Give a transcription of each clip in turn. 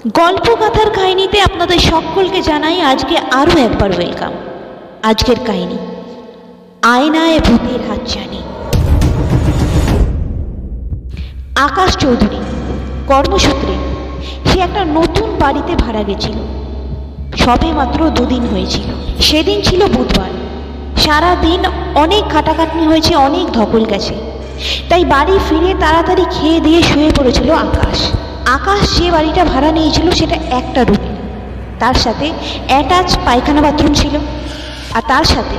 গল্পকথার কাহিনীতে আপনাদের সকলকে জানাই আজকে আরও একবার ওয়েলকাম। আজকের কাহিনী আয়নায় ভূতের হাতছানি। আকাশ চৌধুরী কর্মসূত্রে সে একটা নতুন বাড়িতে ভাড়া গেছিল। সবে মাত্র দুদিন হয়েছিল। সেদিন ছিল বুধবার। সারা দিন অনেক খাটাখাটনি হয়েছে, অনেক ধকল গেছে। তাই বাড়ি ফিরে তাড়াতাড়ি খেয়ে দিয়ে শুয়ে পড়েছিল আকাশ। আকাশ যে বাড়িটা ভাড়া নিয়েছিল সেটা একটা রুম, তার সাথে অ্যাটাচ পায়খানা বাথরুম ছিল, আর তার সাথে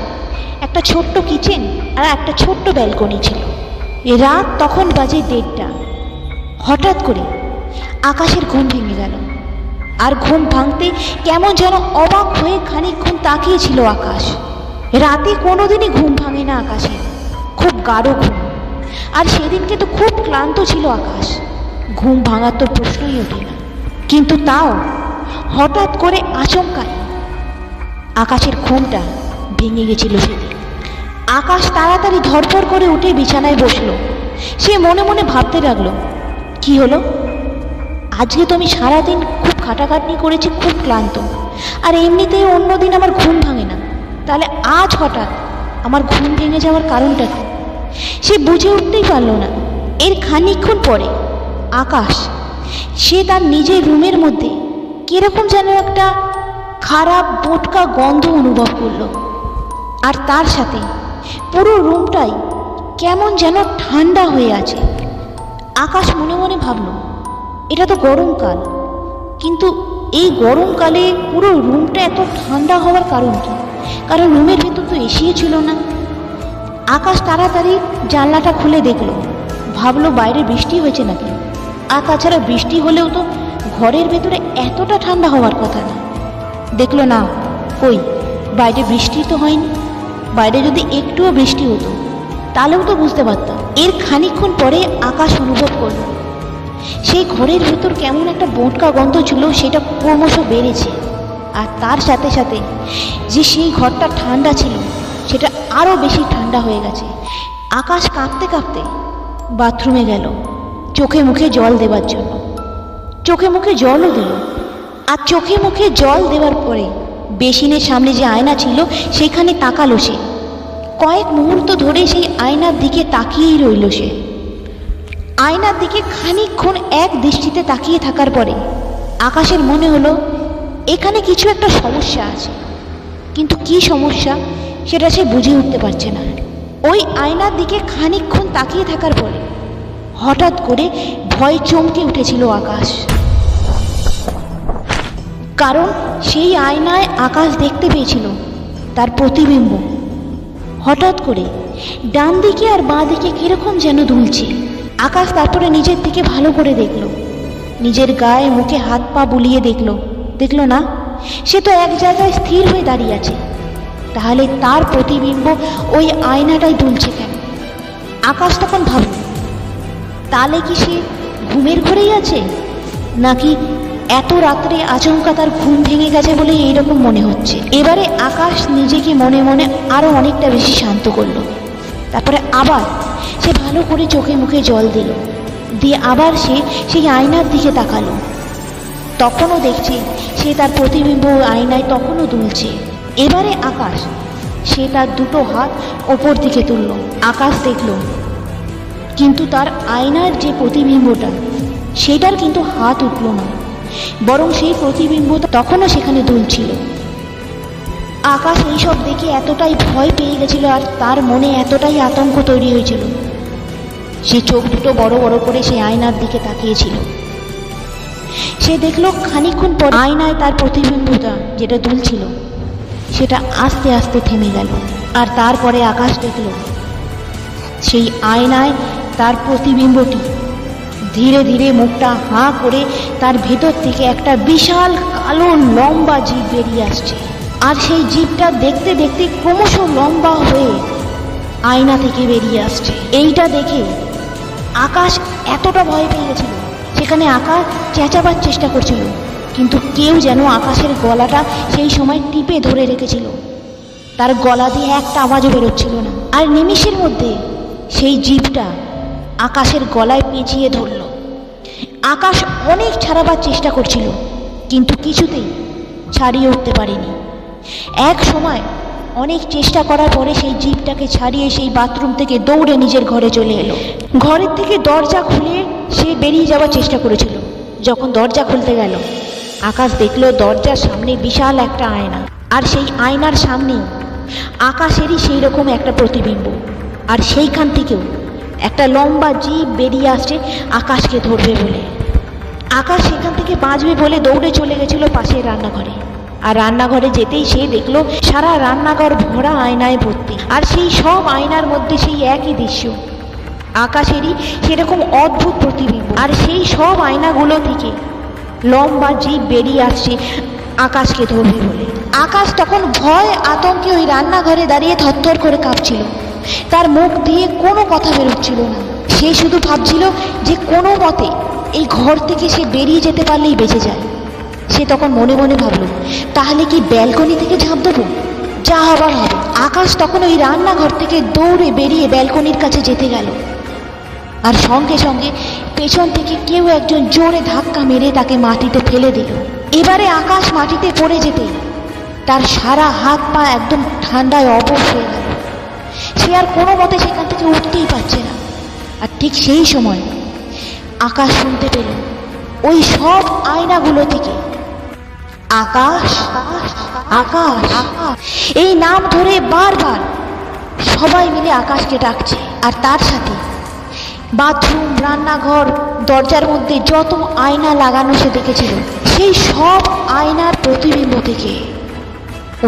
একটা ছোট্ট কিচেন আর একটা ছোট্ট ব্যালকনি ছিল। রাত তখন বাজে 1:30। হঠাৎ করে আকাশের ঘুম ভেঙে গেল। আর ঘুম ভাঙতে কেমন যেন অবাক হয়ে খানিকক্ষণ তাকিয়েছিল আকাশ। রাতে কোনোদিনই ঘুম ভাঙে না আকাশের, খুব গাঢ় ঘুম। আর সেদিনকে তো খুব ক্লান্ত ছিল আকাশ, ঘুম ভাঙার তো প্রশ্নই ওঠে না। কিন্তু তাও হঠাৎ করে আচমকাই আকাশের ঘুমটা ভেঙে গেছিল সেদিন। আকাশ তাড়াতাড়ি ধরপড় করে উঠে বিছানায় বসলো। সে মনে মনে ভাবতে লাগলো, কি হলো? আজকে তো আমি সারাদিন খুব খাটাখাটনি করেছি, খুব ক্লান্ত, আর এমনিতেই অন্যদিন আমার ঘুম ভাঙে না, তাহলে আজ হঠাৎ আমার ঘুম ভেঙে যাওয়ার কারণটা কি? সে বুঝে উঠতেই পারল না। এর খানিকক্ষণ পরে আকাশ সে তার নিজের রুমের মধ্যে কিরকম যেন একটা খারাপ বোটকা গন্ধ অনুভব করলো। আর তার সাথে পুরো রুমটাই কেমন যেন ঠান্ডা হয়ে আছে। আকাশ মনে মনে ভাবল, এটা তো গরমকাল, কিন্তু এই গরমকালে পুরো রুমটা এত ঠান্ডা হওয়ার কারণ কি? কারণ রুমের ভেতর তো এসিও ছিল না। আকাশ তাড়াতাড়ি জানলাটা খুলে দেখলো, ভাবলো বাইরে বৃষ্টি হয়েছে নাকি। আর তাছাড়া বৃষ্টি হলেও তো ঘরের ভেতরে এতটা ঠান্ডা হওয়ার কথা না। দেখলো না, কই বাইরে বৃষ্টি তো হয়নি। বাইরে যদি একটুও বৃষ্টি হতো তাহলেও তো বুঝতে পারতাম। এর খানিকক্ষণ পরে আকাশ অনুভব করল সেই ঘরের ভেতর কেমন একটা বোটকা গন্ধ ছিল, সেটা ক্রমশ বেড়েছে। আর তার সাথে সাথে যে সেই ঘরটা ঠান্ডা ছিল সেটা আরও বেশি ঠান্ডা হয়ে গেছে। আকাশ কাঁপতে কাঁপতে বাথরুমে গেল চোখে মুখে জল দেওয়ার জন্য। চোখে মুখে জলও দিল। আর চোখে মুখে জল দেওয়ার পরে বেসিনের সামনে যে আয়না ছিল সেখানে তাকালো সে। কয়েক মুহূর্ত ধরে সেই আয়নার দিকে তাকিয়েই রইল সে। আয়নার দিকে খানিকক্ষণ এক দৃষ্টিতে তাকিয়ে থাকার পরে আকাশের মনে হলো এখানে কিছু একটা সমস্যা আছে, কিন্তু কি সমস্যা সেটা সে বুঝে উঠতে পারছে না। ওই আয়নার দিকে খানিকক্ষণ তাকিয়ে থাকার পরে হঠাৎ করে ভয় চমকে উঠেছিল আকাশ। কারণ সেই আয়নায় আকাশ দেখতে পেয়েছিল তার প্রতিবিম্ব হঠাৎ করে ডান দিকে আর বাঁ দিকে কিরকম যেন দুলছে। আকাশ তারপরে নিজের দিকে ভালো করে দেখলো, নিজের গায়ে মুখে হাত পা বুলিয়ে দেখলো না, সে তো এক জায়গায় স্থির হয়ে দাঁড়িয়ে আছে। তাহলে তার প্রতিবিম্ব ওই আয়নাটাই দুলছে কেন? আকাশ তখন ভাবল, তাহলে কি সে ঘুমের ঘরেই আছে, নাকি এত রাত্রে আচমকা তার ঘুম ভেঙে গেছে বলে এইরকম মনে হচ্ছে। এবারে আকাশ নিজেকে মনে মনে আরো অনেকটা বেশি শান্ত করলো। তারপরে আবার সে ভালো করে চোখে মুখে জল দিল, দিয়ে আবার সে সেই আয়নার দিকে তাকালো। তখনও দেখছে সে তার প্রতিবিম্ব আয়নায় তখনও দুলছে। এবারে আকাশ সে তার দুটো হাত ওপর দিকে তুলল। আকাশ দেখল কিন্তু তার আয়নার যে প্রতিবিম্বটা সেটার কিন্তু হাত উঠল না, বরং সেই প্রতিবিম্বটা তখনও সেখানে দুলছিল। আকাশ এইসব দেখে এতটাই ভয় পেয়ে গেছিল আর তার মনে এতটাই আতঙ্ক তৈরি হয়েছিল, সে চোখ দুটো বড় বড় করে সেই আয়নার দিকে তাকিয়েছিল। সে দেখলো খানিকক্ষণ পর আয়নায় তার প্রতিবিম্বটা যেটা দুলছিল সেটা আস্তে আস্তে থেমে গেল। আর তারপরে আকাশ দেখল সেই আয়নায় তার প্রতিবিম্বটি ধীরে ধীরে মুখটা হাঁ করে তার ভেতর থেকে একটা বিশাল কালো লম্বা জিভ বেরিয়ে আসছে। আর সেই জিভটা দেখতে দেখতে ক্রমশ লম্বা হয়ে আয়না থেকে বেরিয়ে আসছে। এইটা দেখে আকাশ এতটা ভয় পেয়ে গেছিল, সেখানে আকাশ চেঁচাবার চেষ্টা করছিল, কিন্তু কেউ যেন আকাশের গলাটা সেই সময় টিপে ধরে রেখেছিল। তার গলা দিয়ে একটা আওয়াজও বেরোচ্ছিল না। আর নিমিষের মধ্যে সেই জিভটা আকাশের গলায় পেঁচিয়ে ধরল। আকাশ অনেক ছাড়াবার চেষ্টা করছিল, কিন্তু কিছুতেই ছাড়িয়ে উঠতে পারেনি। এক সময় অনেক চেষ্টা করার পরে সেই জিভটাকে ছাড়িয়ে সেই বাথরুম থেকে দৌড়ে নিজের ঘরে চলে এলো। ঘরের থেকে দরজা খুলে সে বেরিয়ে যাওয়ার চেষ্টা করেছিল। যখন দরজা খুলতে গেল, আকাশ দেখলো দরজার সামনে বিশাল একটা আয়না, আর সেই আয়নার সামনেও আকাশেরই সেই রকম একটা প্রতিবিম্ব, আর সেইখান থেকেও একটা লম্বা জিভ বেরিয়ে আসছে আকাশকে ধরবে বলে। আকাশ সেখান থেকে বাঁচবে বলে দৌড়ে চলে গেছিল পাশের রান্নাঘরে, আর রান্নাঘরে যেতেই সে দেখলো সারা রান্নাঘর ভরা আয়নায় ভর্তি, আর সেই সব আয়নার মধ্যে সেই একই দৃশ্য, আকাশেরই সেরকম অদ্ভুত প্রতিবিম্ব, আর সেই সব আয়নাগুলো থেকে লম্বা জিভ বেরিয়ে আসছে আকাশকে ধরবে বলে। আকাশ তখন ভয় আতঙ্কে ওই রান্নাঘরে দাঁড়িয়ে থরথর করে কাঁপছিল। তার মুখ দিয়ে কোনো কথা বেরোচ্ছিল না। সে শুধু ভাবছিল যে কোনো মতে এই ঘর থেকে সে বেরিয়ে যেতে পারলেই বেঁচে যায়। সে তখন মনে মনে ভাবলো, তাহলে কি ব্যালকনি থেকে ঝাঁপ দেবো? যা হবার হবে। আকাশ তখন ওই রান্নাঘর থেকে দৌড়ে বেরিয়ে ব্যালকনির কাছে যেতে গেল, আর সঙ্গে সঙ্গে পেছন থেকে কেউ একজন জোরে ধাক্কা মেরে তাকে মাটিতে ফেলে দিল। এবারে আকাশ মাটিতে পড়ে যেতেই তার সারা হাত পা একদম ঠান্ডায় অবশ হয়ে গেল। সে আর কোনো মতে সেখান থেকে উঠতেই পারছে না। আর ঠিক সেই সময় আকাশ শুনতে পেল ওই সব আয়নাগুলো থেকে আকাশ আকাশ এই নাম ধরে বারবার সবাই মিলে আকাশকে ডাকছে। আর তার সাথে বাথরুম, রান্নাঘর, দরজার মধ্যে যত আয়না লাগানো সে দেখেছিল, সেই সব আয়নার প্রতিবিম্ব থেকে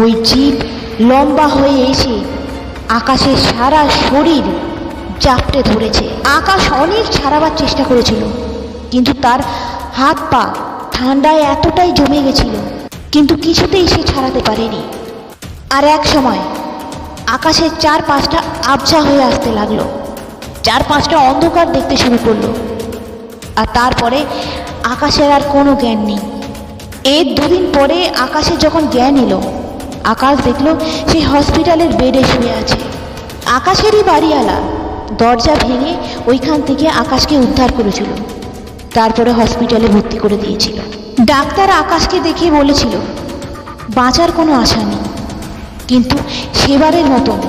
ওই জিভ লম্বা হয়ে এসে আকাশের সারা শরীর জাপটে ধরেছে। আকাশ অনেক ছাড়াবার চেষ্টা করেছিল, কিন্তু তার হাত পা ঠান্ডায় এতটাই জমে গেছিল, কিন্তু কিছুতেই সে ছাড়াতে পারেনি। আর এক সময় আকাশের চারপাশটা আবছা হয়ে আসতে লাগলো, চারপাশটা অন্ধকার দেখতে শুরু করলো। আর তারপরে আকাশের আর কোনো জ্ঞান নেই। এর দুদিন পরে আকাশের যখন জ্ঞান এলো, আকাশ দেখলো সে হসপিটালের বেডে শুয়ে আছে। আকাশেরই বাড়িওয়ালা দরজা ভেঙে ওইখান থেকে আকাশকে উদ্ধার করেছিল, তারপরে হসপিটালে ভর্তি করে দিয়েছিল। ডাক্তার আকাশকে দেখে বলেছিল বাঁচার কোনো আশা নেই, কিন্তু সেবারের মতন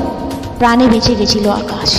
প্রাণে বেঁচে গেছিল আকাশ।